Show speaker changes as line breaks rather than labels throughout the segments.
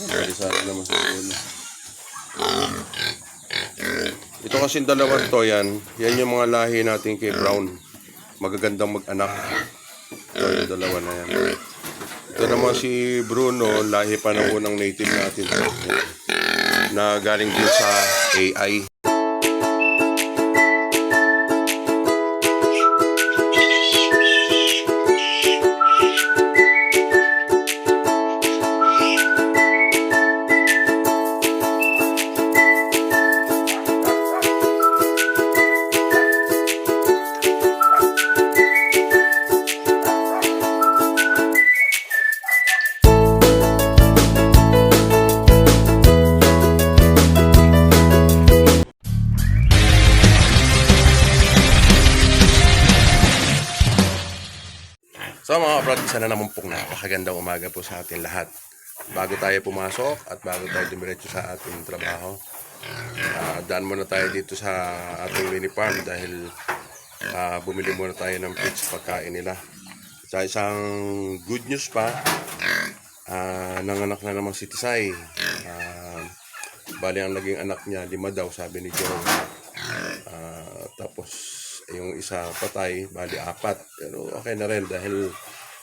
Dali sana naman sa ulo. Ito kasing dalawang to yan. Yan yung mga lahi natin kay Brown. Magagandang mag-anak. Ito yung dalawa na yan. Ito naman si Bruno, lahi pa ng unang native natin. Na galing din sa AI. So mga kabrad, isa na naman pong napakagandang umaga po sa atin lahat. Bago tayo pumasok at bago tayo dumiretso sa ating trabaho, daan muna tayo dito sa ating mini farm dahil bumili muna tayo ng feeds pagkain nila. Sa isang good news pa, nanganak na naman si Tisay. Bali ang naging anak niya, 5 daw sabi ni Joe. Tapos yung isa patay, bali 4. Pero okay na rin dahil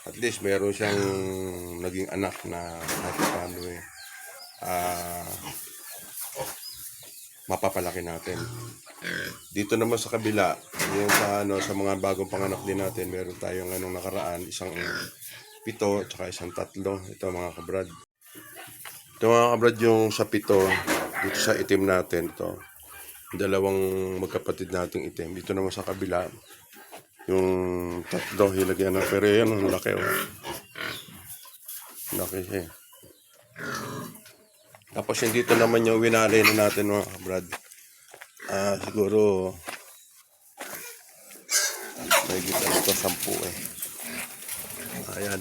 at least meron siyang naging anak na kahit paano mapapalaki natin. Dito naman sa kabila, yung sa mga bagong panganak din natin, meron tayong nakaraan, isang 7 at saka isang 3. Ito mga kabrad. Ito mga kabrad yung sa 7, dito sa itim natin to. Dalawang magkapatid nating itim. Dito naman sa kabila, yung 3 hilagyan na. Pero yan, ang laki. Laki siya. Tapos yung dito naman yung winali na natin mga kabrad. Siguro may gita ito 10 Ayan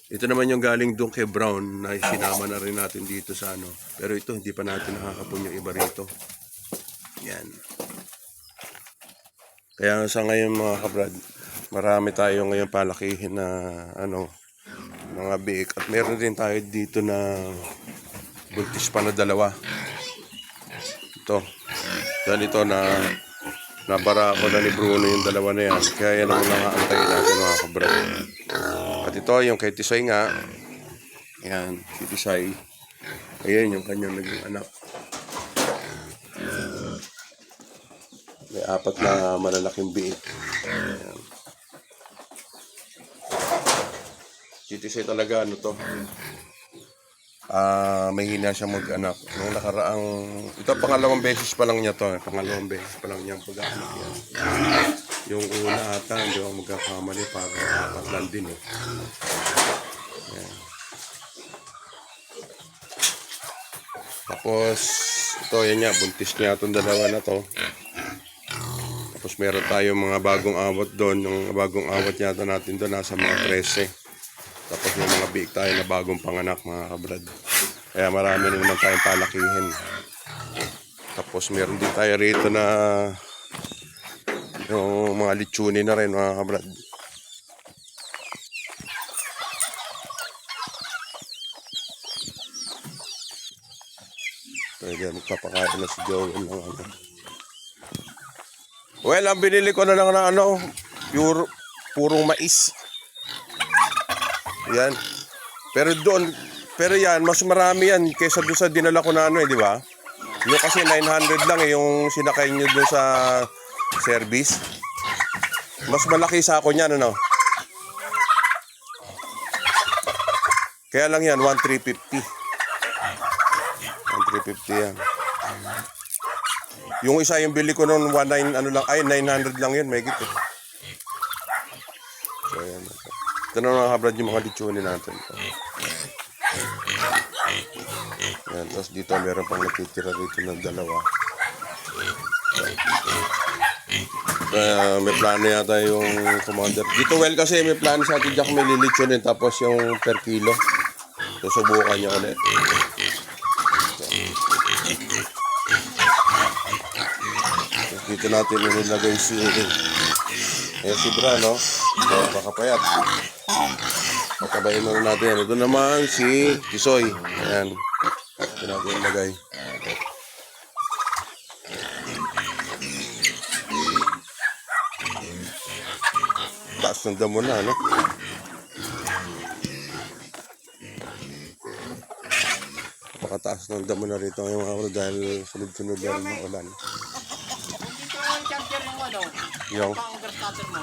Ito naman yung galing doon kay Brown na sinama na rin natin dito sa Pero ito, hindi pa natin nakakapon yung iba rito. Yan. Kaya sa ngayon mga kabrad, marami tayo ngayon palakihin na mga biik. At meron din tayo dito na buntis pa na 2. Ito. Dahil ito nabara ko na ni Bruno yung 2 na yan. Kaya yan ang nakaantayin natin mga kabrad. At ito yung kay Tisay nga. Yan, si Tisay. Ayan yung kanyang naging anak. May 4 na malalaking biik. Ayan. Si Tisay talaga mahina siya mag-anak. Nung nakaraang, ito pangalawang beses pa lang niya to. Pangalawang beses pa lang niya pag-anak yan. Yung una ata, hindi ako magkakamali para 4 lang din. Ayan. Tapos, ito yan niya, buntis niya itong 2 na to. Tapos meron tayong mga bagong awat doon. Yung bagong awat yata natin doon, nasa mga 13. Tapos may mga biik tayo na bagong panganak mga kabrad. Kaya marami rin naman tayong palakihin. Tapos meron din tayo rito na yung mga litsuni na rin mga kabrad. Pwede magpapakain na si Joel ng Well, ang binili ko na lang na purong mais. Yan. Pero yan, mas marami yan kaysa doon sa dinala ko na di ba? Yung kasi 900 lang yung sinakay nyo doon sa service. Mas malaki sa ako niyan, Kaya lang yan, 1,350. 1,350 yan. Yung isa yung bili ko noon 900 lang yun, may gito. So yan. Ito na mga kabrad yung mga litsuni natin. Yan, tapos dito meron pang natitira dito ng 2. May plano yata yung commander. Dito well kasi may plano sa atin Jack, may lilitsunin tapos yung per kilo. Susubukan niya ulit. Dito natin nilagay si Bra, no? So, makapayat. Patabayin muna natin. Ito naman si Tisoy. Ayan. Ito natin ilagay. Taas ng damo na, ano? Napakataas ng damo na rito ngayon mga kapatid dahil sunod-sunod na rin ang ulan.
Dito yung charger yung ano,
Yung,
pang grass cutter mo.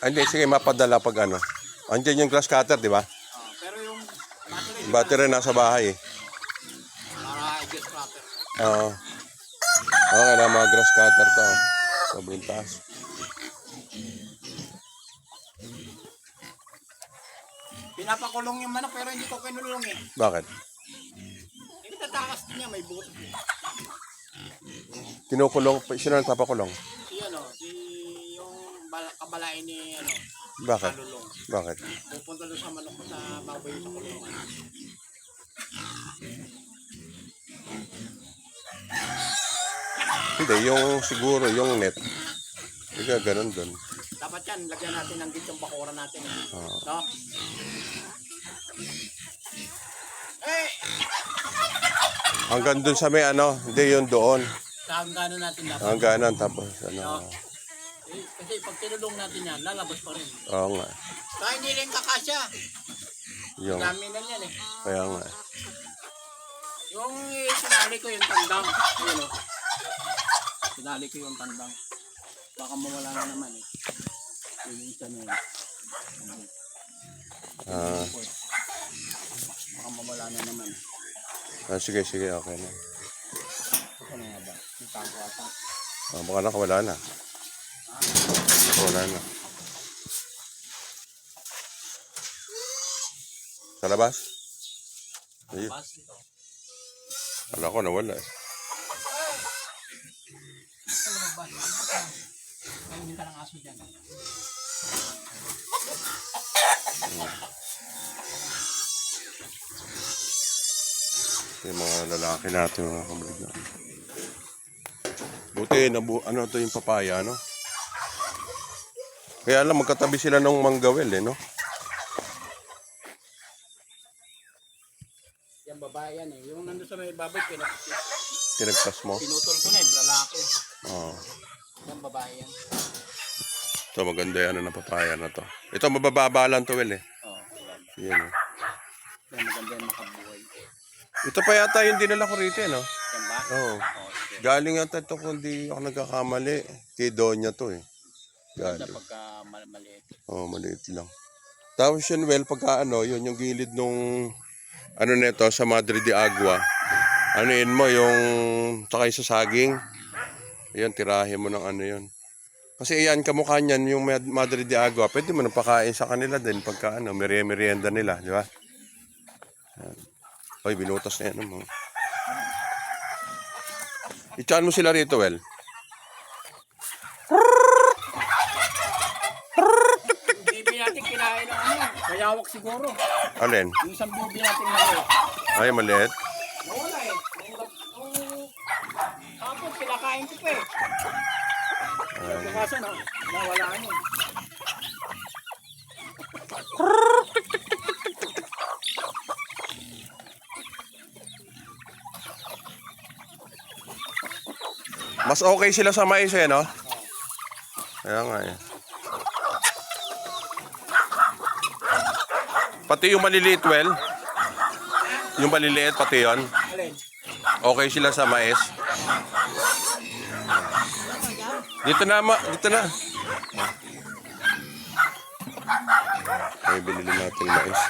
hindi, sige, mapadala pag ano. Andiyan yung grass cutter, di ba?
Pero yung battery,
Battery nasa bahay eh.
para grass cutter.
Oo. Okay na, mga grass cutter to. Sobrang taas.
Pinapakulong yung manok pero hindi ko kinulong eh.
Bakit?
Hindi tatakas din niya, may buto.
Kinukulong, sino nagpapakulong?
Si ano, si yung kabalain ni ano,
Bakit?
kalulong.
Bakit?
Pupunta doon sa manok sa baboy sa kulungan.
Hindi, yung siguro, yung net. Hindi ganun dun.
Dapat yan, lagyan natin ng gitong bakuran natin. No? Eh,
Hanggang dun sa may ano, hindi yung doon.
saan gano'n natin dapat?
Hanggang ganon, tapos ano.
Kasi pag tinulong natin yan, lalabas pa rin.
Oo nga.
Kaya hindi rin kakasya.
Yung,
Dami na yan eh.
kaya nga.
Yung sinali ko yung tandang. Yun o. Sinali ko yung tandang. Baka mawala na naman eh. Yung isa na yun.
Ah,
Baka mawala na naman.
sige, sige, okay na.
Ano nga ba? Yung tago ata.
Baka nakawala na. Wala na. Sa labas? Ayun.
Pas ito.
Wala ko, nawala eh.
Ano ba? Kainin ka ng aso dyan.
Yung mga lalaki natin, mga kabalig na. Buti, ano to yung papaya, no? Kaya alam, magkatabi sila ng manggawel, eh, no?
Yan babae yan eh. Yung nandun sa may baboy,
Tinagpas mo?
pinutol ko na eh. Lalaki.
Oo.
Yan babae yan.
Ito, maganda yan, ano, papaya na to. Ito, mabababa lang to, well, eh.
Oo.
Yan, eh.
Yan maganda yan makabuhay.
Ito pa yata yung dinala ko rito, eh, no?
Yan ba?
Oo.
Oo, sige.
Galing yata ito kung di ako nagkakamali. Kay Donya to, eh.
Ganda
Galing.
pagka maliit.
Oo, maliit lang. Tapos yun, well, pagka ano, yun yung gilid nung, ano nito, sa Madre de Agua. Anuin mo, yung, tsaka yung sa saging. Ayan, tirahin mo ng ano yun. Kasi iyan, kamukha niyan, yung Madre de Agua, pwede mo nang pakain sa kanila din pagka ano, merienda nila, di ba? Ayan. Oy, binutas na yan. Ano, i-chan mo sila rito, well.
Yung bibi natin kinain ng ano, mayawak siguro.
Alin?
Yung isang bibi natin maliit.
Ay, maliit.
Wala eh. Tapos kinakain ko pa eh. Kaso no, nawala niya.
Mas okay sila sa mais, eh, no? Kaya nga, eh. Pati yung maliliit, well. Yung maliliit, pati yun.
Alin?
Okay sila sa mais. Dito na, dito na. Ay, binili natin mais.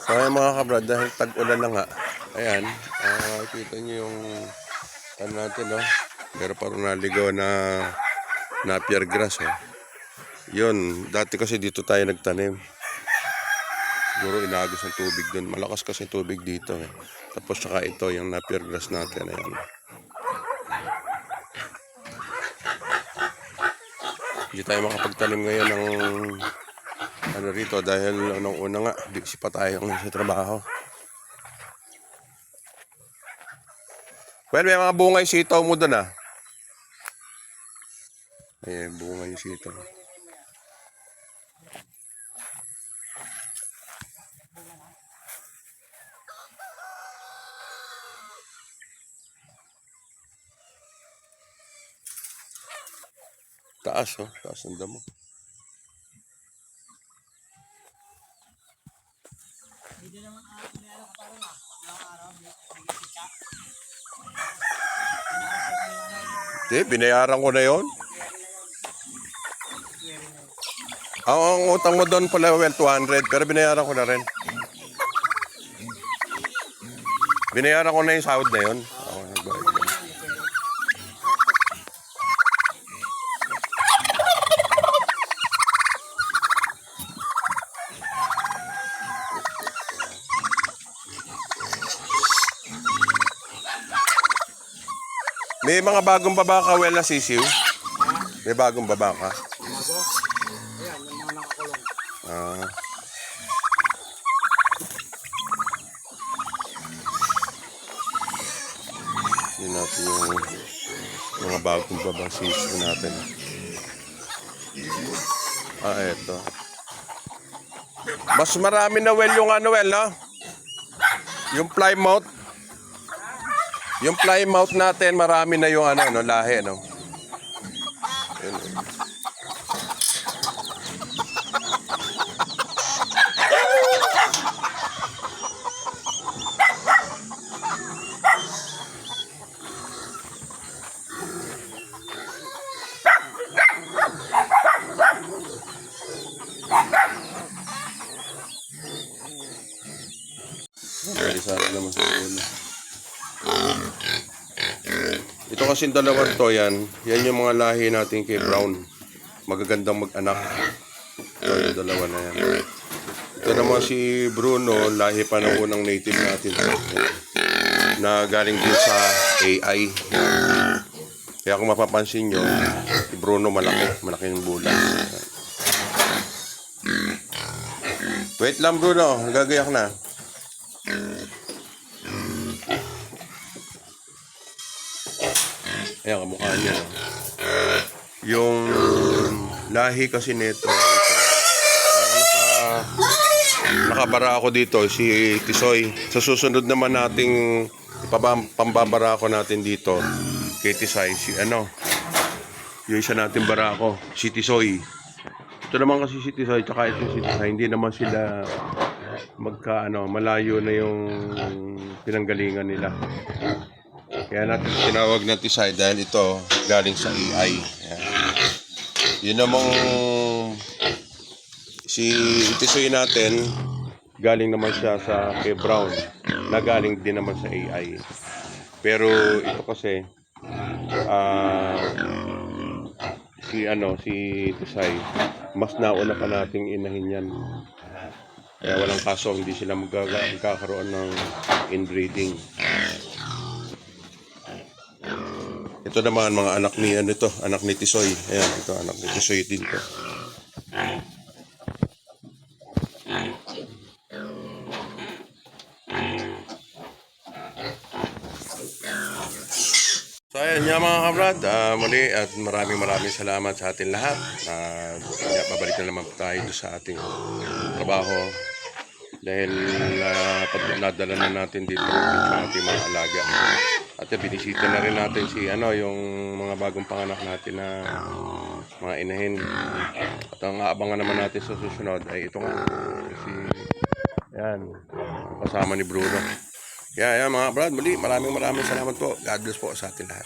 So, ayan mga kabrad, dahil tag-ulan na nga. Ayan, kita nyo yung ano natin, no? Pero parang naligaw na napier grass, eh. Yun, dati kasi dito tayo nagtanim. Siguro inagos ng tubig dun. Malakas kasi tubig dito, eh. Tapos saka ito, yung napier grass natin. Ayan. Hindi tayo makapagtanim ngayon ng ano rito dahil anong una nga, busy pa tayo sa trabaho. Well, may mga bungay sitaw mo dun, ah. bunga yung sitaw. Taas, oh. Taas ang damo. Hindi, binayaran ko na yon. Ang utang mo doon pala, well, 200, pero binayaran ko na rin. Binayaran ko na yung sahod na yun. Ako nagbayad ko. May mga bagong baba ka, well, na sisiw? May bagong baba ka?
Bago? Ayan, yung mga nakakulong.
Ah. Yun natin yung mga bagong baba sisiw natin. Eto. Mas marami na, well, yung ano, well, no? Yung plymouth. Yung plymouth natin, marami na yung ano, no, lahi, no? Yun. Pwede sa akin naman sa ulo. Ito kasing dalawang to, yan yung mga lahi natin kay Brown. Magagandang mag-anak. Ito yung dalawa na yan. Ito naman si Bruno, lahi pa ng unang native natin. Na galing din sa AI. Kaya kung mapapansin nyo, si Bruno malaki yung bulan. Wait lang Bruno, nagagayak na. Ayan, kamukha niya. Yung lahi kasi nito, nakabara ako dito, si Tisoy. Sa susunod naman nating pambabara ako natin dito, kay Tisoy, yung isa natin bara ako, si Tisoy. Ito naman kasi si Tisoy, tsaka ito si Tisoy, hindi naman sila malayo na yung pinanggalingan nila. Kaya natin tinawag na Tisay dahil ito galing sa AI. Ayan. Yun namang si Tisoy natin, galing naman siya sa kay Brown, na galing din naman sa AI. Pero ito kasi, si Tisay, mas nauna pa nating inahin yan. Kaya walang kaso, hindi sila magkakaroon ng inbreeding. Ito naman mga anak ni anak ni Tisoy. Ayan, ito anak ni Tisoy din to. So ayan nga mga kabrad, muli at maraming salamat sa ating lahat. Babalik na naman tayo sa ating trabaho. Dahil pag nadala na natin dito sa ating mga alaga. At binisita na rin natin yung mga bagong panganak natin na mga inahin. At ang aabangan naman natin sa susunod ay ito nga. Kasama ni Bruno. Kaya mga brad, muli maraming salamat po. God bless po sa ating lahat.